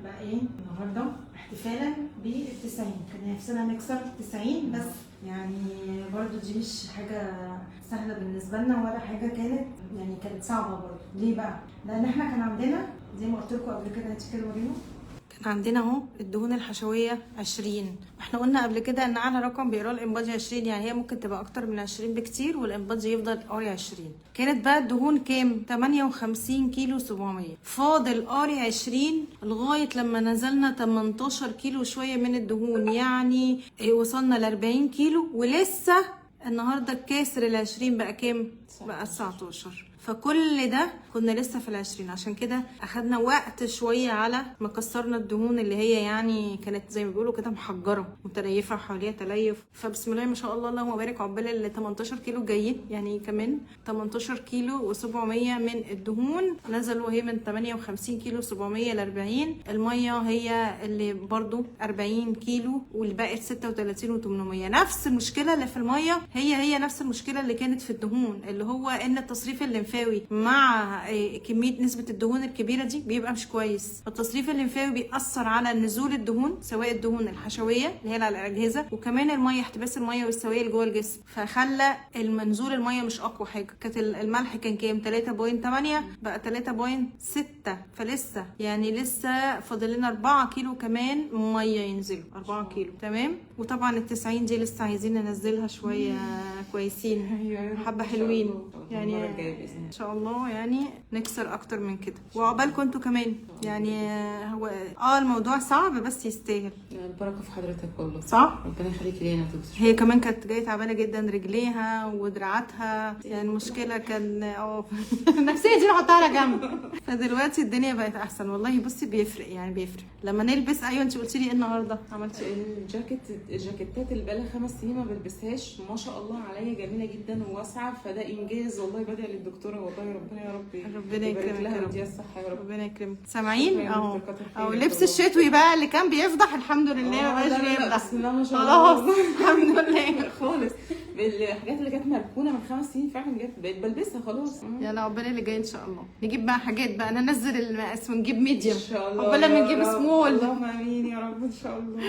بقى ايه النهارده احتفالا بال90. كان نفسنا نكسر 90 بس يعني برضو دي مش حاجه سهله بالنسبه لنا ولا حاجه كانت صعبه برضو. ليه بقى؟ لان احنا كان عندنا زي ما قلت لكم قبل كده، انت كده ورينا، كان عندنا اهو الدهون الحشويه 20. احنا قلنا قبل كده ان اعلى رقم بيقراه الانبادي 20، يعني هي ممكن تبقى اكتر من 20 بكتير والانبادي يفضل قاري 20. كانت بقى الدهون كام؟ 58 كيلو 700. فاضل قاري 20 لغايه لما نزلنا 18 كيلو شويه من الدهون، يعني وصلنا ل 40 كيلو، ولسه النهارده كاسر ال 20 بقى كام؟ بقى 19. فكل ده كنا لسه في ال20. عشان كده اخدنا وقت شويه على ما كسرنا الدهون اللي هي يعني كانت زي ما بيقولوا كده محجره متليفه وحواليها تليف. فبسم الله ما شاء الله اللهم بارك، عقبال ال 18 كيلو جايين، يعني كمان 18 كيلو و700 من الدهون نزلوا، هي من 58 كيلو 700 ل 40. الميه هي اللي برضو 40 كيلو والباقي 36 و800. نفس المشكله اللي في الميه هي نفس المشكله اللي كانت في الدهون، اللي هو ان التصريف الليمفاوي مع كميه نسبه الدهون الكبيره دي بيبقى مش كويس. التصريف الليمفاوي بيأثر على نزول الدهون، سواء الدهون الحشويه اللي هي على الاجهزه، وكمان الميه، احتباس الميه والسوائل اللي جوه الجسم، فخلى منزول الميه مش اقوى حاجه. كانت الملح كان كام؟ 3.8 بقى 3.6. فلسه يعني لسه فاضل لنا 4 كيلو كمان ميه ينزلوا، 4 كيلو تمام. وطبعا ال90 دي لسه عايزين ننزلها شويه كويسين، حبه حلوين يعني ان شاء الله، يعني نكسر اكتر من كده وعقبالكم انتوا كمان. يعني هو الموضوع صعب بس يستاهل. البركه في حضرتك والله، صح؟ ربنا يخليكي لينا يا دكتور. هي كمان كانت جايه تعبانه جدا، رجليها ودراعاتها، يعني المشكله كان النفسيه دي نحطها على جنب. فدلوقتي الدنيا بقت احسن والله. بصي بيفرق، يعني بيفرق لما نلبس. ايوه انت قلتي لي ايه النهارده عملتي ايه؟ الجاكيتات اللي بقالها 5 سنين ما بلبسهاش، ما شاء الله عليا جميله جدا وواسعه، فده انجاز والله. بدعي للدكتوره والله، ربنا يا رب ربنا يكرمك لها يا رب، ويديها الصحه يا رب. ربنا يكرمك. سامعين اهو اللبس الشتوي بقى اللي كان بيفضح، الحمد لله ما بقاش بيفضح. بسم الله ما شاء الله خلاص الحمد لله خالص. الحاجات اللي كانت مركونه من 5 سنين فعلا بقيت بلبسها خلاص. يلا عقبال اللي جاي ان شاء الله. نجيب بقى حاجات بقى، ننزل المقاس ونجيب ميديوم ان شاء الله، عقبال ما نجيب سمول. اللهم امين يا رب ان شاء الله.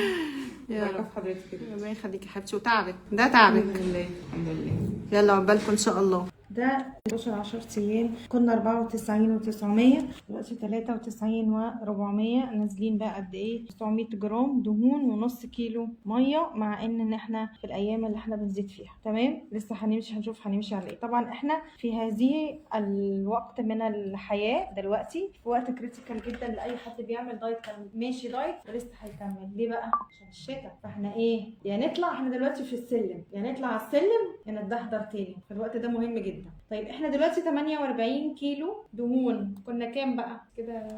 يا رب حضرتك كده، ربنا يخليكي يا حبيبتي. وتعبك ده تعبك. الحمد لله الحمد لله. يلا عقبالكم ان شاء الله. ده 10 ايام كنا 94 و900، دلوقتي 93 و400. نازلين بقى قد ايه؟ 900 جرام دهون ونص كيلو ميه، مع ان احنا في الايام اللي احنا بنزيد فيها تمام. لسه هنشوف هنمشي على ايه. طبعا احنا في هذه الوقت من الحياه دلوقتي في وقت كريتيكال جدا لاي حد بيعمل دايت، كان ماشي دايت ولسه هيكمل. ليه بقى؟ عشان الشتاء. فاحنا ايه؟ يا نطلع، احنا دلوقتي في السلم، يا نطلع على السلم يا نتدحضر تاني. فالوقت ده مهم جدا. طيب احنا دلوقتي 48 كيلو دهون، كنا كام بقى كده؟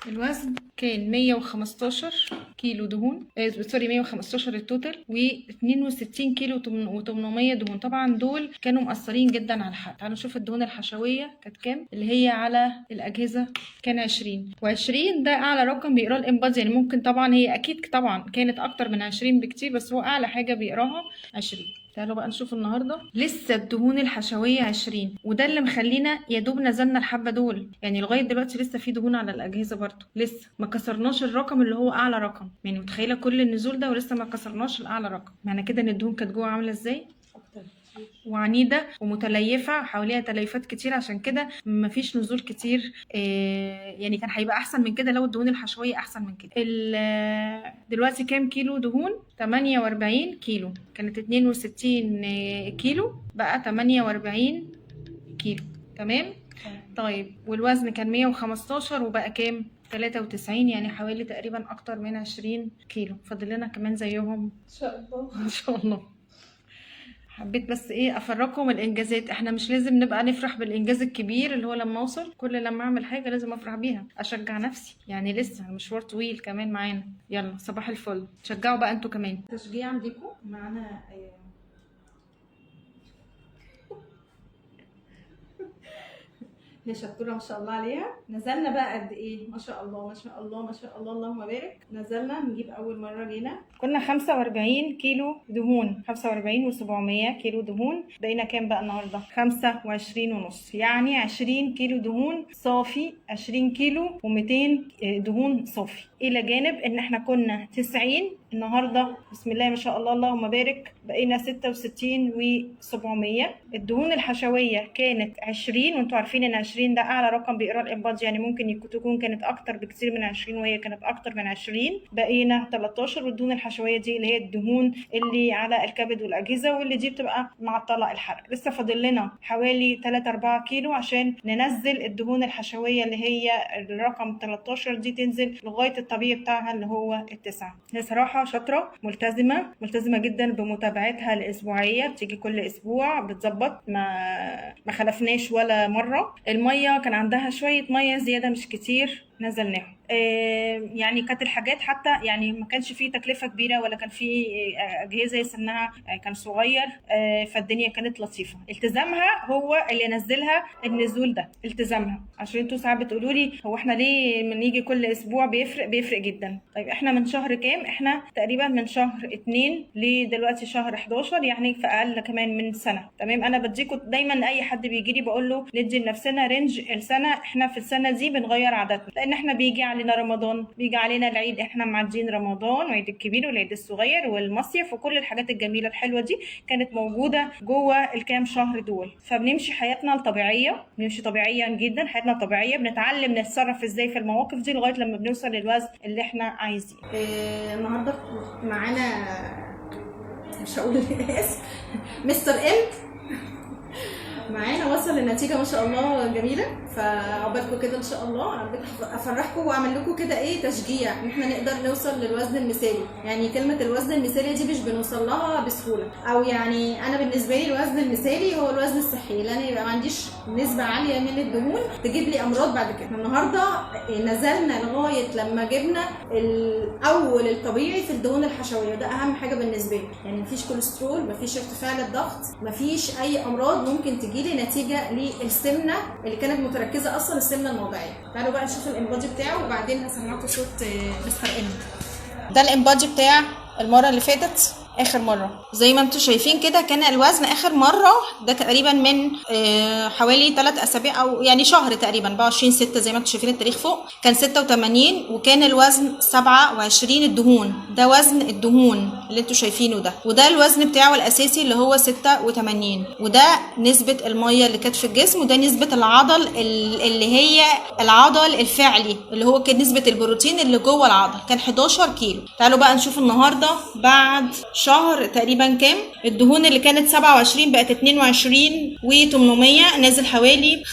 الوزن كان 115 كيلو دهون، سوري 115 التوتال، و62 كيلو و800 دهون. طبعا دول كانوا مأثرين جدا على الحرق. تعالوا نشوف الدهون الحشويه كانت كام اللي هي على الاجهزه. كان 20، و20 ده اعلى رقم بيقراه الانبادي. يعني ممكن طبعا هي اكيد طبعا كانت اكتر من 20 بكتير، بس هو اعلى حاجه بيقراها 20. تعالوا بقى نشوف النهارده لسه الدهون الحشويه 20، وده اللي مخلينا يا دوب نزلنا الحبه دول. يعني لغايه دلوقتي لسه في دهون على الاجهزه برضو، لسه ما كسرناش الرقم اللي هو اعلى رقم. يعني متخيله كل النزول ده ولسه ما كسرناش الاعلى رقم. معنى كده ان الدهون كانت جوه عامله ازاي؟ وعنيده ومتليفه، حواليها تليفات كتير. عشان كده مفيش نزول كتير. يعني كان هيبقى احسن من كده لو الدهون الحشويه احسن من كده. دلوقتي كام كيلو دهون؟ 48 كيلو. كانت 62 كيلو بقى 48 كيلو تمام. طيب والوزن كان 115 وبقى كام؟ 93. يعني حوالي تقريبا اكتر من 20 كيلو. فاضل لنا كمان زيهم ان شاء الله ان شاء الله. حبيت بس ايه افرجكم الانجازات. احنا مش لازم نبقى نفرح بالانجاز الكبير اللي هو لما اوصل. كل لما اعمل حاجه لازم افرح بيها، اشجع نفسي. يعني لسه المشوار طويل كمان معانا. يلا صباح الفل، شجعوا بقى انتوا كمان. تشجيع ليكم معانا. هي شطوره ما شاء الله عليها. نزلنا بقى قد ايه؟ ما شاء الله ما شاء الله ما شاء الله اللهم بارك. نزلنا نجيب اول مره جينا كنا 45 كيلو دهون، 45 و700 كيلو دهون. بقينا كام بقى النهارده؟ 25 ونص، يعني 20 كيلو دهون صافي، 20 كيلو و200 دهون صافي. الى جانب ان احنا كنا 90، النهارده بسم الله ما شاء الله اللهم بارك بقينا 66 و700. الدهون الحشويه كانت 20، وانتوا عارفين ان 20 ده اعلى رقم بيقرا الانبادي، يعني ممكن تكون كانت اكتر بكثير من 20 وهي كانت اكتر من 20. بقينا 13. والدهون الحشويه دي اللي هي الدهون اللي على الكبد والاجهزه، واللي دي بتبقى معطله الحرق. لسه فاضل لنا حوالي 3-4 كيلو عشان ننزل الدهون الحشويه اللي هي الرقم 13 دي، تنزل لغايه الطبيعي بتاعها اللي هو التسعة. هي صراحه شاطره، ملتزمه جدا بمتابعتها الاسبوعيه، بتيجي كل اسبوع بتظبط، ما خلفناش ولا مره. الميه كان عندها شويه ميه زياده مش كتير، نزلناهم. يعني كانت الحاجات حتى يعني ما كانش فيه تكلفه كبيره، ولا كان فيه اجهزه سنها كان صغير، فالدنيا كانت لطيفه. التزامها هو اللي نزلها النزول ده، التزامها. عشان انتوا ساعات بتقولوا لي هو احنا ليه من نيجي كل اسبوع؟ بيفرق جدا. طيب احنا من شهر كام؟ احنا تقريبا من شهر 2 لدلوقتي شهر 11، يعني في اقل كمان من سنه. تمام. انا بديكوا دايما اي حد بيجي لي بقول له ندي لنفسنا رينج السنه، احنا في السنه دي بنغير عاداتنا، لان احنا بيجي علينا رمضان، بيجي علينا العيد، احنا معدين رمضان وعيد الكبير والعيد الصغير والمصيف وكل الحاجات الجميله الحلوه دي كانت موجوده جوه الكام شهر دول. فبنمشي حياتنا الطبيعيه، بنمشي طبيعيا جدا، حياتنا طبيعيه، بنتعلم نتصرف ازاي في المواقف دي لغايه لما بنوصل للوزن اللي احنا عايزينه. النهارده معانا مش هقول الاسم، مستر ام معانا وصل لنتيجه ما شاء الله جميله. فعقبالكم كده ان شاء الله، انا بدي افرحكم واعمل لكم كده ايه تشجيع ان احنا نقدر نوصل للوزن المثالي. يعني كلمه الوزن المثالي دي مش بنوصل لها بسهوله، او يعني انا بالنسبه لي الوزن المثالي هو الوزن الصحي، لان يبقى ما عنديش نسبه عاليه من الدهون تجيب لي امراض بعد كده. النهارده نزلنا لغايه لما جبنا الاول الطبيعي في الدهون الحشويه، ده اهم حاجه بالنسبه لي. يعني مفيش كوليسترول، مفيش ارتفاع للضغط، مفيش اي امراض ممكن تجي لي نتيجه للسمنه اللي كانت متركزه اصلا، السمنه الموضعيه. تعالوا بقى نشوف الانبادي بتاعه وبعدين هسمعكم صوت مستر ام. ده الانبادي بتاع المره اللي فاتت، اخر مره. زي ما انتم شايفين كده كان الوزن اخر مره ده تقريبا من حوالي 3 اسابيع او يعني شهر تقريبا، 24/6 زي ما انتم شايفين التاريخ فوق، كان 86 وكان الوزن 27. الدهون ده وزن الدهون اللي انتم شايفينه ده، وده الوزن بتاعه الاساسي اللي هو 86، وده نسبه الميه اللي كانت في الجسم، وده نسبه العضل اللي هي العضل الفعلي اللي هو كان نسبه البروتين اللي جوه العضل كان 11 كيلو. تعالوا بقى نشوف النهارده بعد شهر تقريبا كام. الدهون اللي كانت 27 بقت 22 و800، نازل حوالي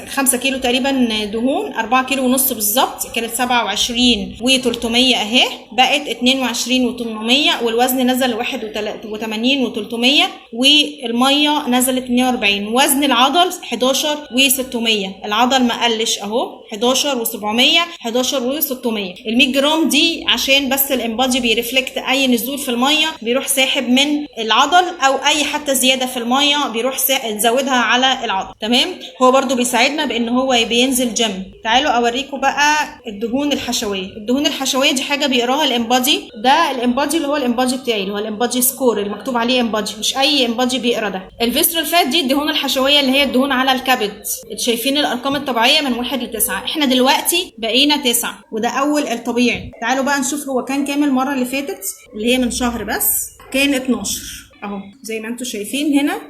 5 كيلو تقريبا دهون، 4 كيلو ونص بالظبط. كانت 27 و300 اهي بقت 22 و800، والوزن نزل 81 و300، والميه نزلت 42. وزن العضل 11 و600، العضل ما قلش اهو، 11 و700 11 و600. ال 100 جرام دي عشان بس الانبادي بيرفلكت اي نزول في الميه بيروح ساحب من العضل، او اي حتى زياده في الميه بيروح نزودها على العضل. تمام. هو برضو بيساعدنا بان هو بينزل جيم. تعالوا اوريكم بقى الدهون الحشويه. الدهون الحشويه دي حاجه بيقراها الانبادي، ده الانبادي اللي هو الانبادي بتاعي اللي هو الانبادي سكور اللي مكتوب عليه انبادي، مش اي انبادي بيقرا ده. الفيسترال فات دي الدهون الحشويه اللي هي الدهون على الكبد، شايفين الارقام الطبيعيه من 1 ل 9، احنا دلوقتي بقينا 9، وده اول الطبيعي. تعالوا بقى نشوف هو كان كام المره اللي فاتت اللي هي من شهر بس. كان 12 اهو زي ما انتم شايفين هنا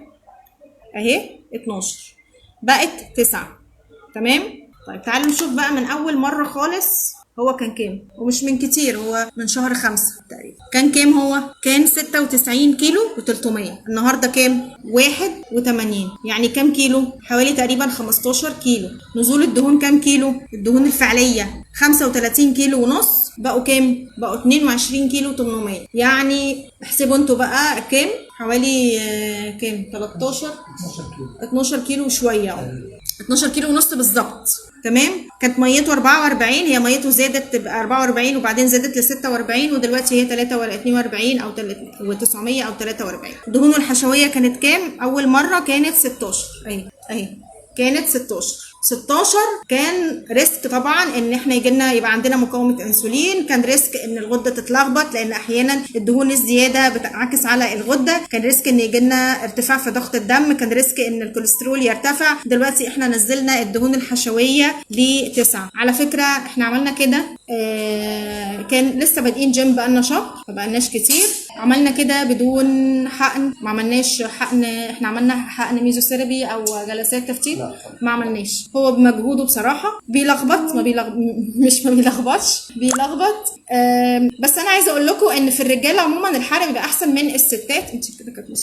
اهي 12 بقت 9. تمام. طيب تعالوا نشوف بقى من اول مره خالص هو كان كام، ومش من كتير، هو من شهر 5 تقريبا. كان كام؟ هو كان 96 كيلو و300. النهارده كام؟ 81. يعني كام كيلو؟ حوالي تقريبا 15 كيلو. نزول الدهون كام كيلو؟ الدهون الفعليه 35 كيلو ونص، بقوا كام؟ بقوا 22 كيلو 800. يعني احسبوا انتوا بقى كام، حوالي كام؟ 12 كيلو وشويه، 12 كيلو ونص بالظبط. تمام. كانت ميته 44، هي ميته زادت تبقى 44 وبعدين زادت ل 46، ودلوقتي هي 42 او 900 او 43. دهونه الحشويه كانت كام؟ اول مره كانت 16 اهي كانت 16. 16 كان ريسك طبعا ان احنا يبقى عندنا مقاومه انسولين، كان ريسك ان الغده تتلخبط لان احيانا الدهون الزياده بتنعكس على الغده، كان ريسك ان يجيلنا ارتفاع في ضغط الدم، كان ريسك ان الكوليسترول يرتفع. دلوقتي احنا نزلنا الدهون الحشويه ل9. على فكره احنا عملنا كده كان لسه بادئين جيم بقالنا شهر، ما بقالناش كتير، عملنا كده بدون حقن، ما عملناش حقن، احنا عملنا حقن ميزوثيرابي او جلسات تفتيت، ما عملناش. هو بمجهوده بصراحه بيلخبط، مش ما بيلخبطش، بيلخبط. بس انا عايزه اقول لكم ان في الرجاله عموما الحرق بيبقى احسن من الستات. انت كده كانت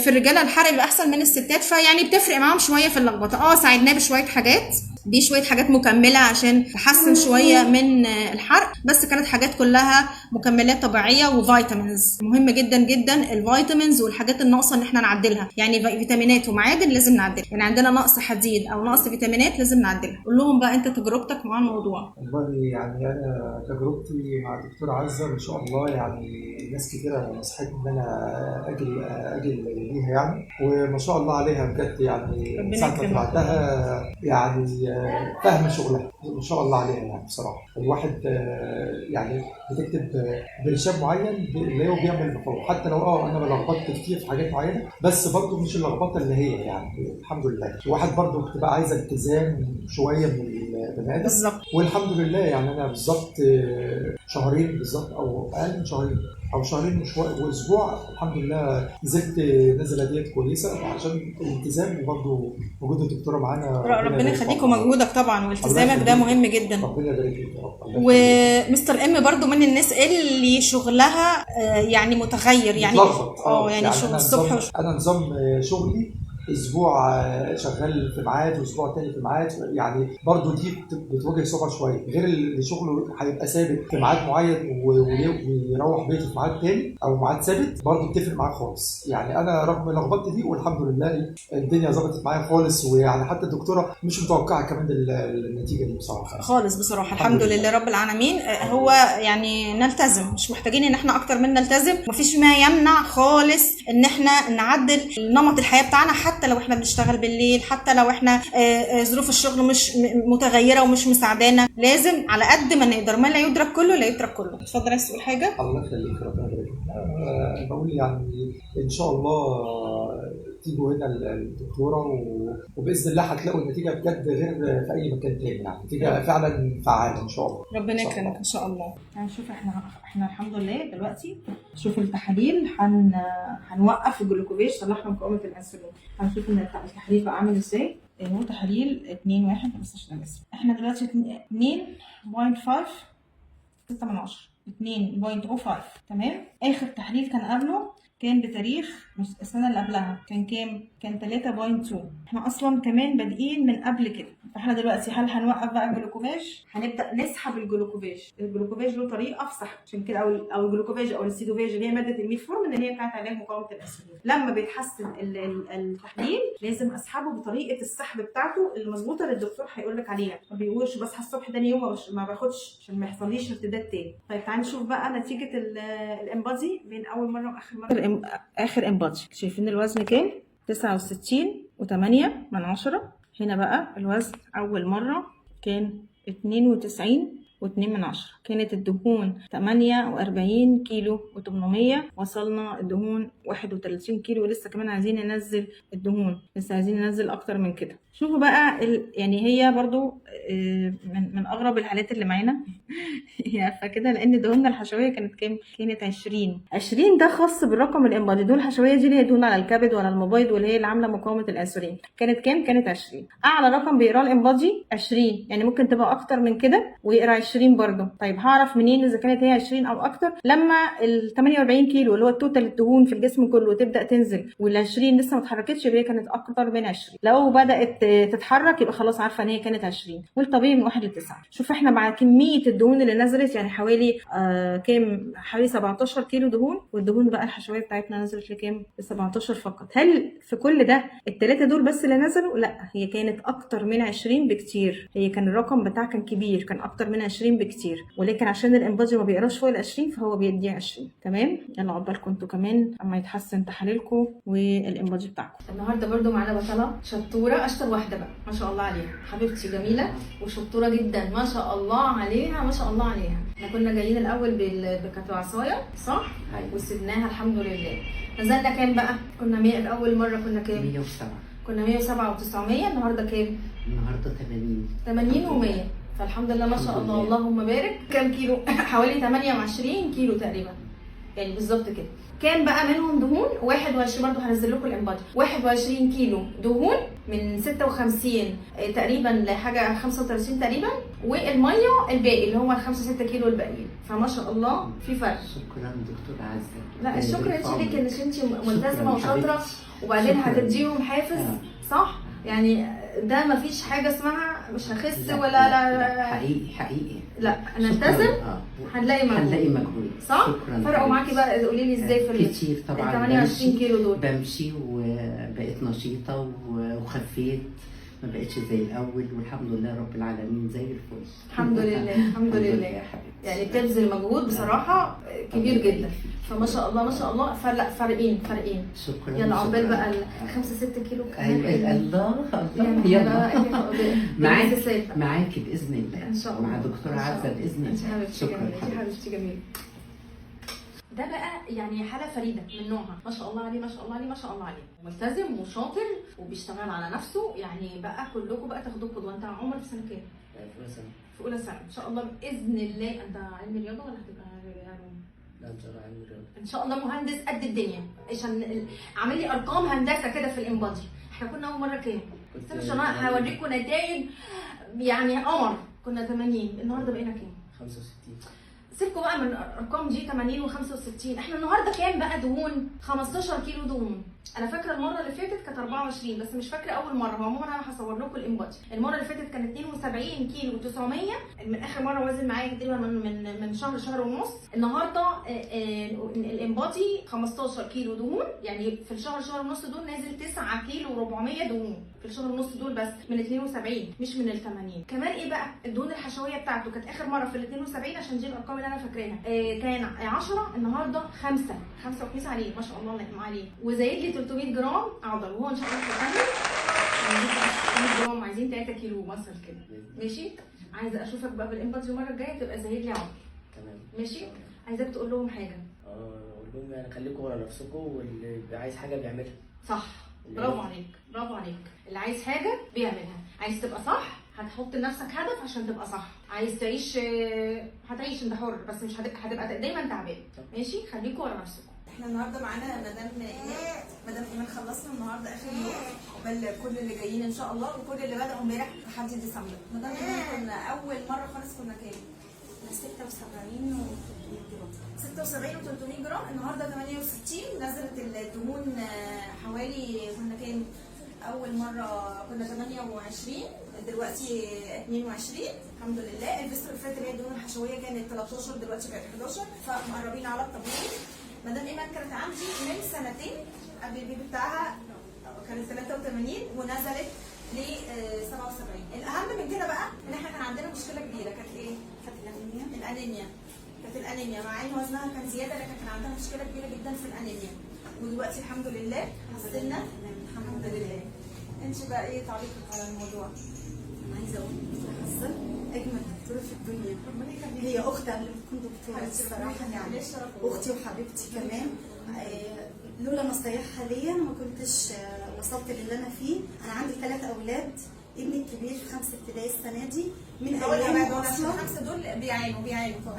في الرجاله الحرق بيبقى احسن من الستات، فيعني بتفرق معاهم شويه في اللخبطه. ساعدناه بشويه حاجات، دي شويه حاجات مكمله عشان تحسن شويه من الحرق، بس كانت حاجات كلها مكملات طبيعيه وفيتامينز. مهم جدا جدا الفيتامينز والحاجات الناقصه ان احنا نعدلها، يعني فيتامينات ومعادن لازم نعدلها، يعني عندنا نقص حديد او نقص فيتامينات لازم نعدلها. قول لهم بقى انت تجربتك مع الموضوع. والله يعني انا تجربتي مع الدكتوره عزه ما شاء الله، يعني ناس كتيره نصحتني ان انا اجي ليها يعني، وما شاء الله عليها بجد، يعني ساعه ما تبعتها يعني فاهمه شغلها ما شاء الله عليها. يعني بصراحه الواحد يعني بتكتب برشام معين بيلاقيه بيعمل مقاومه، حتى لو انا لخبطت كتير في حاجات معينه، بس برضه مش اللخبطه اللي هي يعني الحمد لله. الواحد برضه بتبقى عايزه التزام شويه من البني ادم بالظبط، والحمد لله. يعني انا بالظبط شهرين بالظبط او اقل من شهرين او شهرين واسبوع الحمد لله نزلت نزله ديت كويسه عشان الالتزام، وبرضه وجود الدكتوره معانا. ربنا يخليك، ومجهودك طبعا والتزامك ده مهم جدا. ربنا يبارك فيك يا رب. ومستر ام برضو من الناس اللي شغلها يعني متغير، يعني يعني شغل الصبح انا نظام شغلي اسبوع شغال في ميعاد واسبوع تاني في ميعاد، يعني برضو دي بتواجه صعوبه شويه، غير اللي شغله هيبقى ثابت في ميعاد معين ويروح بيته في ميعاد تاني او ميعاد ثابت، برضو بتفرق معاه خالص. يعني انا رغم لخبطتي دي والحمد لله الدنيا ظبطت معايا خالص، ويعني حتى الدكتوره مش متوقعه كمان النتيجه دي بصراحه خالص. بصراحه الحمد لله رب العالمين. هو يعني نلتزم، مش محتاجين ان احنا اكتر من نلتزم، مفيش ما يمنع خالص ان احنا نعدل نمط الحياه بتاعنا، حتى لو احنا بنشتغل بالليل، حتى لو احنا ظروف الشغل مش متغيره ومش مساعدانا، لازم على قد ما نقدر، ما لا يدرك كله لا يترك كله. اتفضل عايز تقول حاجه؟ الله يخليك، ربنا يبارك. بقول يعني ان شاء الله تيجوا هنا الدكتوره وباذن الله هتلاقوا النتيجه بجد غير في اي مكان تاني، يعني نتيجه فعلا فعاله ان شاء الله. ربنا يكرمك ان شاء الله. هنشوف احنا الحمد لله دلوقتي شوف التحاليل، هنوقف الجلوكوفيج، صلحنا مقاومه الانسولين. هنشوف ان التحاليل بقى عامل ازاي. هو تحاليل 2.1 بس عشان الاسم. احنا دلوقتي 2.5 6/10 2.05 تمام. اخر تحليل كان قبله كان بتاريخ مش السنه اللي قبلها، كان كام؟ كان 3.2. احنا اصلا كمان بادئين من قبل كده. فاحنا دلوقتي هل هنوقف بقى الجلوكوفاج؟ هنبدا نسحب الجلوكوفاج. الجلوكوفاج له طريقه في سحب، عشان كده او الجلوكوفاج او السيدوفاج اللي هي ماده الميفورم اللي هي بتاعت علاج مقاومه الانسولين، لما بيتحسن التحليل لازم اسحبه بطريقه السحب بتاعته اللي مظبوطه اللي الدكتور هيقول لك عليها. ما بيقولش بصحى الصبح تاني يوم ما باخدش عشان ما يحصليش ارتداد تاني. طيب تعالي نشوف بقى نتيجه الامبادي بين اول مره واخر مره. اخر امبادي شايفين الوزن كام؟ 69.8. هنا بقى الوزن اول مره كان 92.2. كانت الدهون 48 كيلو و800، وصلنا الدهون 31 كيلو، ولسه كمان عايزين ننزل الدهون، لسه عايزين ننزل اكتر من كده. شوفوا بقى يعني هي برضو من اغرب الحالات اللي معانا هي عارفه كده، لان دهوننا الحشويه كانت كام؟ كانت 20. ده خاص بالرقم الامبادي. الدهون الحشويه دي اللي هي دهون على الكبد ولا المبيض واللي هي اللي عامله مقاومه الانسولين. كانت كام؟ كانت 20. اعلى رقم بيقراه الامبادي 20، يعني ممكن تبقى اكتر من كده ويقرا 20 برضو. طيب هعرف منين اذا كانت هي 20 او اكتر؟ لما ال 48 كيلو اللي هو التوتال الدهون في الجسم كله تبدا تنزل وال 20 لسه ما اتحركتش، يبقى هي كانت اكتر من 20. لو بدات تتحرك يبقى خلاص عارفه ان هي كانت 20. والطبيعي من 1 ل 9. شوف احنا مع كميه الدهون اللي نزلت، يعني حوالي كام؟ حوالي 17 كيلو دهون، والدهون بقى الحشويه بتاعتنا نزلت لكام؟ ل 17 فقط. هل في كل ده الثلاثه دول بس اللي نزلوا؟ لا، هي كانت اكتر من 20 بكتير. هي كان الرقم بتاعها كان كبير، كان اكتر من 20. 20 بكتير، ولكن عشان الانبادي ما بيقراش فوق ال 20 فهو بيدي 20. تمام، يلا عقبالكم انتوا كمان اما يتحسن تحاليلكم والانبادي بتاعكم. النهارده برضو معانا بطله شطوره، اشطر واحده بقى ما شاء الله عليها، حبيبتي جميله وشطوره جدا ما شاء الله عليها ما شاء الله عليها. احنا كنا جايين الاول بكانت عصايه صح؟ أيوة. وسبناها الحمد لله. نزلنا كام بقى؟ كنا 100 اول مره كنا كام؟ 107. كنا 107 و900. النهارده كام؟ النهارده 80 و100. فالحمد لله ما شاء الله اللهم بارك. كام كيلو؟ حوالي 28 كيلو تقريبا يعني بالظبط كده. كان بقى منهم دهون 21 برضو هنزل لكم الانبادي 21 كيلو دهون من 56 تقريبا لحاجه 35 تقريبا، والميه الباقي اللي هم ال 5-6 كيلو الباقيين. فما شاء الله في فرق. شكرا دكتور عزة. لا الشكر انت ليك انك انت ملتزمه وشاطره، وبعدين هتديهم حافز صح؟ يعني ده مفيش حاجه اسمها مش هخس ولا لا حقيقي لا نلتزم هنلاقي مجهود صح؟ شكرا. فرقوا معاكي بقى، قولي لي ازاي في كتير طبعا. 28 كيلو دول؟ بمشي وبقيت نشيطه وخفيت، ما بقتش زي الاول والحمد لله رب العالمين زي الفل. الحمد لله الحمد لله يا حبيبتي. يعني بتبذل مجهود بصراحه كبير جدا، فما شاء الله ما شاء الله. فارقين شكرا. يلا عقبال شكراً. بقى ال 5-6 كيلو كمان. أيوة. الله يلا معاكي باذن الله ان شاء الله مع دكتور عزة باذن انت الله. حبيبتي شكرا جميله، انت حبيبتي جميله. ده بقى يعني حاله فريده من نوعها ما شاء الله عليه ما شاء الله عليه ما شاء الله عليه، ملتزم وشاطر وبيشتغل على نفسه. يعني بقى كلكم بقى تاخدوه قدوه. انت عمر في سنه كام؟ في اولى سنه ان شاء الله باذن الله. انت علم رياضه ولا هتبقى علوم؟ لا ان شاء الله علم رياضه ان شاء الله مهندس قد الدنيا. عشان عامل لي ارقام هندسه كده في الانبادي. احنا كنا اول مره كام؟ عشان انا هوريكم نتائج يعني قمر. كنا 80 النهارده بقينا كام؟ 65. سيبكم بقى من الارقام دي 80 و65. احنا النهارده كام بقى دهون؟ 15 كيلو دهون. انا فاكره المره اللي فاتت كانت 24 بس مش فاكره اول مره. عموما انا هصور لكم الانبادي. المره اللي فاتت كانت 72 كيلو 900. من اخر مره وزن معايا تقريبا من شهر ونص. النهارده الانبادي 15 كيلو دهون، يعني في شهر ونص دول نازل 9 كيلو 400 دهون في الشهر ونص دول بس من 72 مش من ال 80. كمان ايه بقى الدهون الحشويه بتاعته كانت اخر مره في ال 72 عشان دي الارقام اللي انا فاكراها. كان 10 النهارده 5 وقيس عليه ما شاء الله الله عليه. وزايد لي 300 جرام عضل وهو ان شاء الله هيكمل. عايزين 300 جرام، عايزين 3 كيلو مصر كده ماشي. عايزه اشوفك بقى بالانبادي المره الجايه تبقى زايد لي عضل تمام ماشي. عايزاك تقول لهم حاجه. اقول لهم يعني خليكم على نفسكم، واللي عايز حاجه بيعملها صح. برافو عليك برافو عليك. اللي عايز حاجه بيعملها. عايز تبقى صح هتحط لنفسك هدف عشان تبقى صح. عايز تعيش هتعيش انت حر، بس مش هتبقى دايما تعبان ماشي. خليكم على نفسكم. احنا النهارده معانا مدام ايمان خلصنا النهارده اخر يوم، عقبال كل اللي جايين ان شاء الله وكل اللي بدأوا امبارح لحد ديسمبر. مدام ايمان كنا اول مره خالص كنا كام؟ 76 و300 جرام. النهارده 68. نزلت الدهون حوالي كنا كام؟ اول مره كنا 28 دلوقتي 22 الحمد لله. الفيستر اللي فاتت اللي هي الدهون الحشويه كانت 13 دلوقتي بقت 11 فمقربين على الطبيعي. مدام ايمان كانت عندي من سنتين قبل البيبي بتاعها كانت 83 ونزلت ل 77. الاهم من كده بقى ان احنا كان عندنا مشكله كبيره. كانت ايه؟ كانت الانيميا. كانت الانيميا مع ان وزنها كان زياده لكن كان عندها مشكله كبيره جدا في الانيميا. ودلوقتي الحمد لله حسنا الحمد لله. انت بقى ايه تعليقك على الموضوع؟ انا عايزه اقول دكتوره حسن اجمل دكتوره في الدنيا. هي اختي قبل ما تكون دكتوره الصراحه يعني اختي وحبيبتي كمان. لولا نصايحها ليا ما كنتش وصلت للي انا فيه. انا عندي 3 اولاد. ابني الكبير في 5 ابتدائي السنه دي. من ايام اصلا 5 دول بيعانوا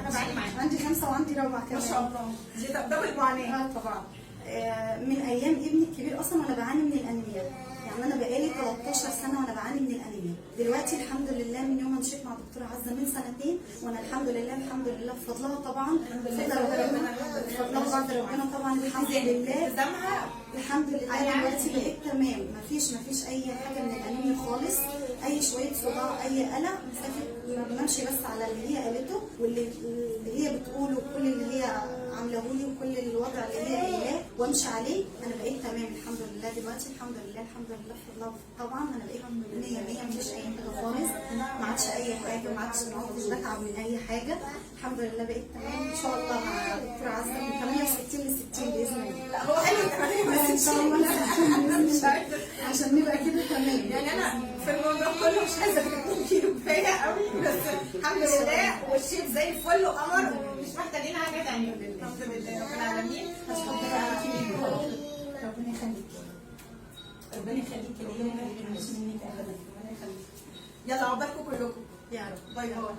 انا بعاني معاهم. عندي 5 وعندي رابعه كمان ما شاء الله. دي دبل معاناه. طبعا. من ايام ابني الكبير اصلا وانا بعاني من الانيميا. يعني انا بقالي 13 سنه وانا بعاني من الانيميا. دلوقتي الحمد لله من يوم ما مشيت مع دكتوره عزه من 2 سنين وانا الحمد لله بفضلها طبعا. بفضل ربنا طبعا الحمد لله. الحمد لله دلوقتي بقيت تمام. مفيش اي حاجه من الانيميا خالص. اي شويه صداع اي قلق مسافه ما امشي بس على اللي هي قالته واللي هي بتقوله وكل اللي هي عاملاه لي وكل الوضع اللي هي قايلاه وامشي عليه انا بقيت تمام الحمد لله. دلوقتي الحمد لله الله طبعا انا بقيت 100 مفيش اي حاجه خالص، ما عادش اي حاجه، ما عادش بتعب من اي حاجه، الحمد لله بقيت تمام ان شاء الله مع دكتور عزه من 68 ل 60 باذن الله. لا هو قال لي 68 ان شاء الله عشان نبقى كده تمام. يعني انا في الموضوع كله مش عايزه 2 كيلو كفايه قوي، بس الحمد لله والشيب زي الفل وقمر ومش محتاجين حاجه ثانيه. الحمد لله رب العالمين. ربنا يخليكي ربنا يخليكي ليا وما يحرمش منك ابدا. ربنا يخليكي. يلا عقبالكم كلكم. يا رب. باي باي.